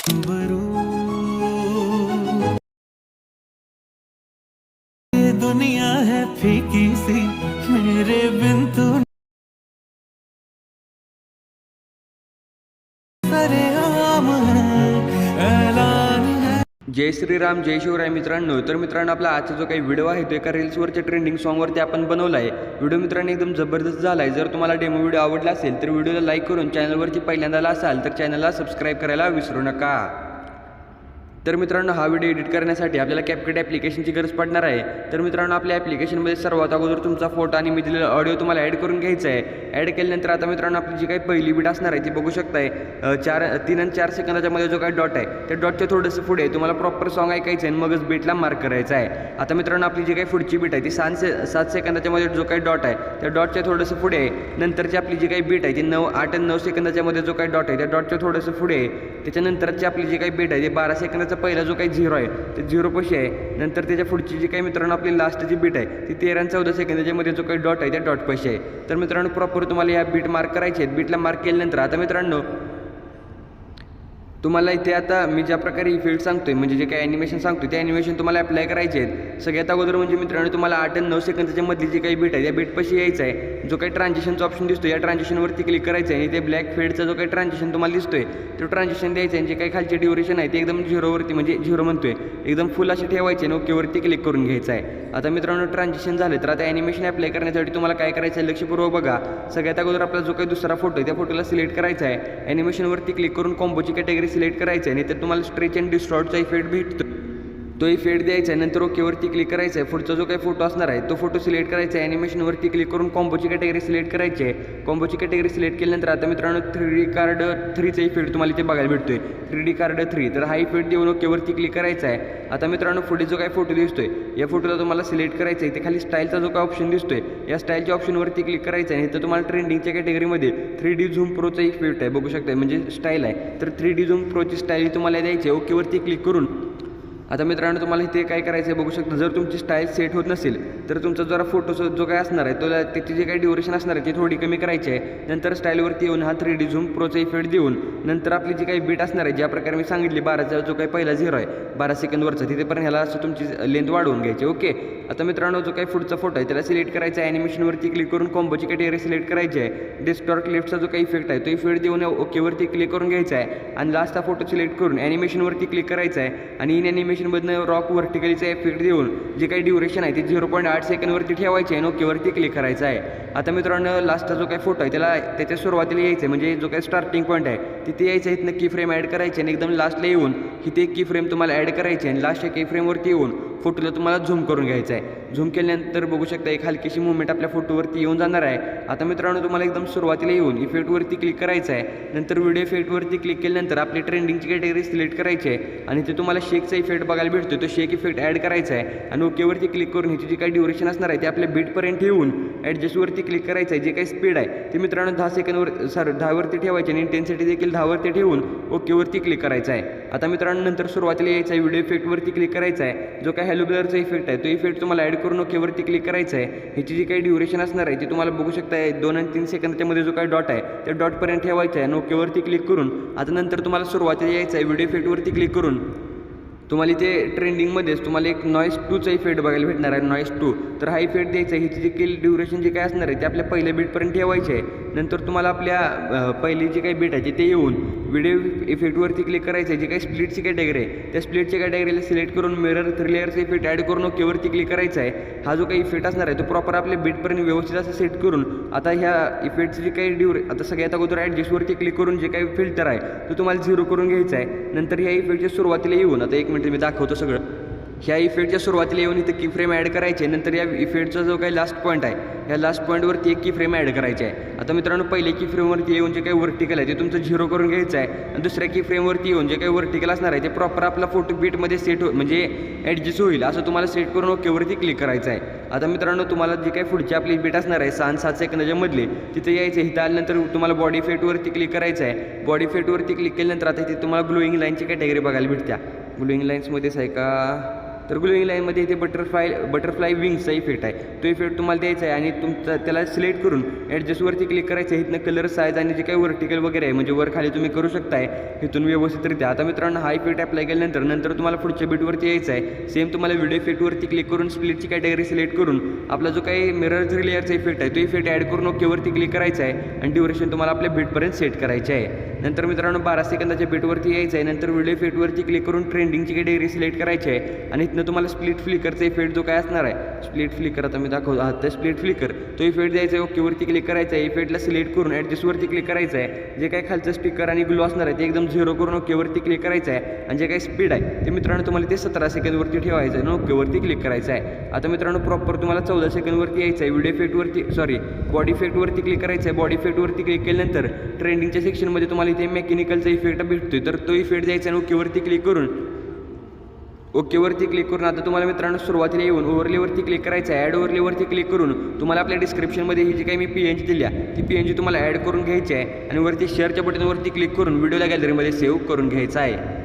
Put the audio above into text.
रूबरू ये दुनिया है फीकी सी मेरे बिन तू सरेआम है ऐलान है। जय श्रीराम जय शिवराय मित्रांनो. तर मित्रांनो, आपला आजचा जो काही व्हिडिओ आहे तो एका रील्सवरच्या ट्रेंडिंग सॉन्गवरती आपण बनवला आहे. व्हिडिओ मित्रांनो एकदम जबरदस्त झाला आहे. जर तुम्हाला डेमो व्हिडिओ आवडला असेल तर व्हिडिओला लाईक करून चॅनलवरती पहिल्यांदा असाल तर चॅनलला सबस्क्राईब करायला विसरू नका. तर मित्रांनो, हा व्हिडिओ एडिट करण्यासाठी आपल्याला CapCut ॲप्लिकेशनची गरज पडणार आहे. तर मित्रांनो, आपल्या ॲप्लिकेशनमध्ये सर्वात अगोदर तुमचा फोटो आणि मी दिलेला ऑडिओ तुम्हाला ॲड करून घ्यायचा आहे. ॲड केल्यानंतर आता मित्रांनो, आपली जी काही पहिली बीट असणार आहे ती बघू शकताय. 3 आणि 4 सेकंदाच्या मध्ये जो काही डॉट आहे त्या डॉटच्या थोडंसं पुढे तुम्हाला प्रॉपर सॉन्ग ऐकायचं आहे आणि मगच बीटला मार्क करायचं आहे. आता मित्रांनो, आपली जी काही पुढची बीट आहे ती 7 सेकंदाच्या मध्ये जो काही डॉट आहे त्या डॉटच्या थोडंसं पुढे आहे. नंतरची आपली जी काही बीट आहे ती 8 आणि 9 सेकंदाच्या मध्ये जो काही डॉट आहे त्या डॉटच्या थोडंसं पुढे आहे. त्याच्यानंतरची आपली जी काही बीट आहे ती 12 सेकंदाचा पहिला जो काही 0 आहे ते 0 पाशी आहे. नंतर त्याच्या पुढची जी काही मित्रांनो आपली लास्टची बीट आहे ती 13 आणि 14 सेकंदाच्या मध्ये जो काही डॉट आहे त्या डॉट पाशी आहे. तर मित्रांनो, प्रॉपर तुम्हाला या बीट मार्क करायचे आहेत. बीटला मार्क केल्यानंतर आता मित्रांनो तुम्हाला इथे आता मी ज्या प्रकारे इफेक्ट सांगतोय म्हणजे जे काही ॲनिमेशन सांगतोय ते ॲनिमेशन तुम्हाला अप्लाय करायचे आहेत. सगळ्यात अगोदर म्हणजे मित्रांनो तुम्हाला 8 आणि 9 सेकंदाच्या मधली जी काही बीट आहे त्या बीटपाशी यायचं आहे. जो काही ट्रान्झिशनचा ऑप्शन दिसतो या ट्रान्झिशनवरती क्लिक करायचं आहे आणि ते ब्लॅक फेडचा जो काही ट्रान्झिशन तुम्हाला दिसतोय तो ट्रान्झिशन द्यायचं आहे. जे काही खालची ड्युरेशन आहे ते एकदम 0वरती म्हणजे 0 म्हणतोय एकदम फुल असे ठेवायचे आणि ओकेवरती क्लिक करून घ्यायचं आहे. आता मित्रांनो, ट्रान्झिशन झालं तर आता ॲनिमेशन अप्लाय करण्यासाठी तुम्हाला काय करायचं आहे लक्षपूर्वक बघा. सगळ्यात अगोदर आपला जो काही दुसरा फोटो आहे त्या फोटोला सिलेक्ट करायचा आहे. ॲनिमेशनवरती क्लिक करून कॉम्बोची कॅटेगरी सिलेक्ट करायची आहे आणि तुम्हाला स्ट्रेच अँड डिस्टॉर्टचा इफेक्ट भेटतो तो इफेक्ट द्यायचा आहे. नंतर ओकेवरती क्लिक करायचं आहे. पुढचा जो काही फोटो असणार आहे तो फोटो सिलेक्ट करायचा आहे. ॲनिमेशनवरती क्लिक करून कॉम्बोची कॅटेगरी सिलेक्ट करायची आहे. कॉम्बोची कॅटेगरी सिलेक्ट केल्यानंतर आता मित्रांनो 3D कार्ड 3चा इफेक्ट तुम्हाला इथे बघायला भेटतोय. 3D कार्ड 3 तर हा इफेक्ट देऊन ओकेवरती क्लिक करायचा आहे. आता मित्रांनो, पुढे जो काही फोटो दिसतोय या फोटोला तुम्हाला सिलेक्ट करायचा आहे. इथे खाली स्टाईलचा जो काही ऑप्शन दिसतोय या स्टाईलच्या ऑप्शनवरती क्लिक करायचं आहे. इथं तुम्हाला ट्रेंडिंगच्या कॅटेगरीमध्ये 3D झूम प्रोचा इफेक्ट आहे बघू शकता म्हणजे स्टाईल आहे. तर 3D झूम प्रोची स्टाईल तुम्हाला द्यायची आहे. ओकेवरती क्लिक करून आता मित्रांनो तुम्हाला इथे काय करायचं आहे बघू शकता. जर तुमची स्टाईल सेट होत नसेल तर तुमचा जरा फोटोचा जो काय असणार आहे तो त्याची जे काही ड्युरेशन असणार आहे ती थोडी कमी करायची आहे. नंतर स्टाईलवरती येऊन हा 3D झूम प्रोचा इफेक्ट देऊन नंतर आपली जी काही बीट असणार आहे ज्या प्रकारे मी सांगितली 12चा जो काही पहिला 0 आहे 12 सेकंदवरचा तिथेपर्यंत ह्याला असं तुमची लेंथ वाढवून घ्यायची. ओके. आता मित्रांनो, जो काही पुढचा फोटो आहे त्याला सिलेक्ट करायचा आहे. ॲनिमेशनवरती क्लिक करून कॉम्बोची कॅटेगरी सिलेक्ट करायची आहे. डिस्टॉर्ट लेफ्टचा जो काही इफेक्ट आहे तो इफेक्ट देऊन ओकेवरती क्लिक करून घ्यायचा आहे आणि लास्टचा फोटो सिलेक्ट करून ॲनिमेशनवरती क्लिक करायचा आहे आणि इन ॲनिमेशनमधनं रॉक व्हर्टिकलीचा इफेक्ट देऊन जे काही ड्युरेशन आहे ते 0.8 सेकंदवरती ठेवायचे आणि ओकेवरती क्लिक करायचं आहे. आता मित्रांनो, लास्टचा जो काही फोटो आहे त्याला त्याच्या सुरुवातीला यायचं आहे म्हणजे जो काही स्टार्टिंग पॉईंट आहे तिथे यायचं आहे. इथनं की फ्रेम ॲड करायचे आणि एकदम लास्टला येऊन इथे एक की फ्रेम तुम्हाला ॲड करायची आणि लास्टच्या की फ्रेमवरती येऊन फोटोला तुम्हाला झूम करून घ्यायचं आहे. झूम केल्यानंतर बघू शकता एक हलकीशी मुवमेंट आपल्या फोटोवरती येऊन जाणार आहे. आता मित्रांनो, तुम्हाला एकदम सुरुवातीला येऊन इफेक्टवरती क्लिक करायचं आहे. नंतर व्हिडिओ इफेक्टवरती क्लिक केल्यानंतर आपली ट्रेंडिंगची कॅटेगरी सिलेक्ट करायची आहे आणि ते तुम्हाला शेकचा इफेक्ट बघायला भेटतो. तो शेक इफेक्ट ॲड करायचा आहे आणि ओकेवरती क्लिक करून ह्याची जी काही ड्युरेशन असणार आहे ते आपल्या बीटपर्यंत ठेवून ॲडजस्टवरती क्लिक करायचं आहे. जे काही स्पीड आहे ते मित्रांनो 10 सेकंदवर 10वरती ठेवायचे आणि इंटेन्सिटी देखील 10वरती ठेवून ओकेवरती क्लिक करायचं आहे. आता मित्रांनो, नंतर सुरुवातीला यायचं आहे व्हिडिओ इफेक्टवरती क्लिक करायचा आहे. जो काही हॅलो ब्लरचा इफेक्ट आहे तो इफेक्ट तुम्हाला ॲड करून ओकेवरती क्लिक करायचा आहे. ह्याची जी काही ड्युरेशन असणार आहे ती तुम्हाला बघू शकता 2 आणि 3 सेकंदाच्या मध्ये जो काही डॉट आहे त्या डॉटपर्यंत ठेवायचा आहे आणि ओकेवरती क्लिक करून आता नंतर तुम्हाला सुरुवातीला यायचं आहे. व्हिडिओ इफेक्टवरती क्लिक करून तुम्हाला इथे ट्रेंडिंगमध्येच तुम्हाला एक नॉईस 2चा इफेक्ट बघायला भेटणार आहे. नॉईस 2 तर हा इफेक्ट द्यायचा आहे. ह्याची जी काही ड्युरेशन जे काय असणार आहे ते आपल्या पहिल्या बीटपर्यंत ठेवायचे आहे. नंतर तुम्हाला आपल्या पहिली जी काही बीट आहे ते येऊन व्हिडिओ इफेक्टवरती क्लिक करायचं आहे. जी काही स्प्लिटची कॅटेगरी आहे त्या स्प्लिटच्या कॅटेगरीला सिलेक्ट करून मिरर 3 लेअरचा इफेक्ट ॲड करून ओकेवरती क्लिक करायचा आहे. हा जो काही इफेक्ट असणार आहे तो प्रॉपर आपल्या बीटपर्यंत व्यवस्थित असं सेट करून आता ह्या इफेक्टची जी काही आता सगळ्यात अगोदर ॲडजस्टवरती क्लिक करून जे काही फिल्टर आहे तो तुम्हाला 0 करून घ्यायचा आहे. नंतर ह्या इफेक्टच्या सुरुवातीला येऊन आता 1 मिनिट मी दाखवतो सगळं. ह्या इफेक्टच्या सुरुवातीला येऊन इथं की फ्रेम ॲड करायचे. नंतर या इफेक्टचा जो काही लास्ट पॉईंट आहे या लास्ट पॉईंटवरती एक की फ्रेम ॲड करायचे आहे. आता मित्रांनो, पहिल्या की फ्रेमवरती येऊन जे काही व्हर्टिकल आहे ते तुमचं 0 करून घ्यायचं आहे आणि दुसऱ्या की फ्रेमवरती येऊन जे काही व्हर्टिकल असणार आहे ते प्रॉपर आपला फोटो बीटमध्ये सेट म्हणजे ॲडजस्ट होईल असं तुम्हाला सेट करून ओकेवरती क्लिक करायचं आहे. आता मित्रांनो, तुम्हाला जी काही पुढची आपली बीट असणार आहे 6-7 सेकंदाच्या मधले तिथे यायचं आहे. इथं आल्यानंतर तुम्हाला बॉडी इफेक्टवरती क्लिक करायचं आहे. बॉडी इफेक्टवरती क्लिक केल्यानंतर आता इथे तुम्हाला ग्लोईंग लाईनची कॅटेगरी बघायला भेटत्या. ग्लोईंग लाईन्समध्येच आहे का तर ग्लोईंग लाईनमध्ये इथे बटरफ्लाय विंग्सचा इफेक्ट आहे, तो इफेक्ट तुम्हाला द्यायचा आहे आणि तुमचा त्याला सिलेक्ट करून ॲडजस्टवरती क्लिक करायचं आहे. इथनं कलर साईज आणि जे काही वर्टिकल वगैरे आहे म्हणजे वर खाली तुम्ही करू शकताय इथून व्यवस्थितरित्या. आता मित्रांनो हा इफेक्ट अप्लाय केल्यानंतर तुम्हाला पुढच्या बीटवरती यायचं आहे. सेम तुम्हाला व्हिडिओ इफेक्टवरती क्लिक करून स्प्लिटची कॅटेगरी सिलेक्ट करून आपला जो काही मिरर लेअरचा इफेक्ट आहे तो इफेक्ट ॲड करून ओकेवरती क्लिक करायचा आहे आणि ड्युरेशन तुम्हाला आपल्या बीटपर्यंत सेट करायचे आहे. नंतर मित्रांनो 12 सेकंदाच्या बीटवरती यायचं आहे. नंतर व्हिडिओ इफेक्टवरती क्लिक करून ट्रेंडिंगची कॅटेगरी सिलेक्ट करायची आहे आणि इथनं तुम्हाला स्प्लिट फ्लिकरचा इफेक्ट जो काय असणार आहे, स्प्लिट फ्लिकर आता मी दाखवतो तर स्प्लिट फ्लिकर तो इफेक्ट द्यायचा आहे. ओकेवरती क्लिक करायचा आहे. इफेक्टला सिलेक्ट करून ॲडजस्टवरती क्लिक करायचं आहे. जे काही खालचं स्टिकर आणि ग्लो असणार आहे ते एकदम 0 करून ओकेवरती क्लिक करायचं आहे आणि जे काही स्पीड आहे ते मित्रांनो तुम्हाला ते 17 सेकंदवरती ठेवायचं आहे आणि ओकेवरती क्लिक करायचं आहे. आता मित्रांनो प्रॉपर तुम्हाला 14 सेकंदवरती यायचं आहे. व्हिडिओ इफेक्टवरती बॉडी इफेक्टवरती क्लिक करायचं आहे. बॉडी इफेक्टवरती क्लिक केल्यानंतर ट्रेंडिंगच्या सेक्शनमध्ये तुम्हाला इथे मेकॅनिकलचा इफेक्ट भेटतोय, तर तो इफेक्ट द्यायचा आणि ओकेवरती क्लिक करून आता तुम्हाला मित्रांनो सुरुवातीला येऊन ओव्हरलेवरती क्लिक करायचं आहे. ॲड ओव्हरलेवरती क्लिक करून तुम्हाला आपल्या डिस्क्रिप्शनमध्ये ही जी काही मी PNG दिल्या ती PNG तुम्हाला ॲड करून घ्यायची आहे आणि वरती शेअरच्या बटनवरती क्लिक करून व्हिडिओला गॅलरीमध्ये सेव्ह करून घ्यायचा आहे.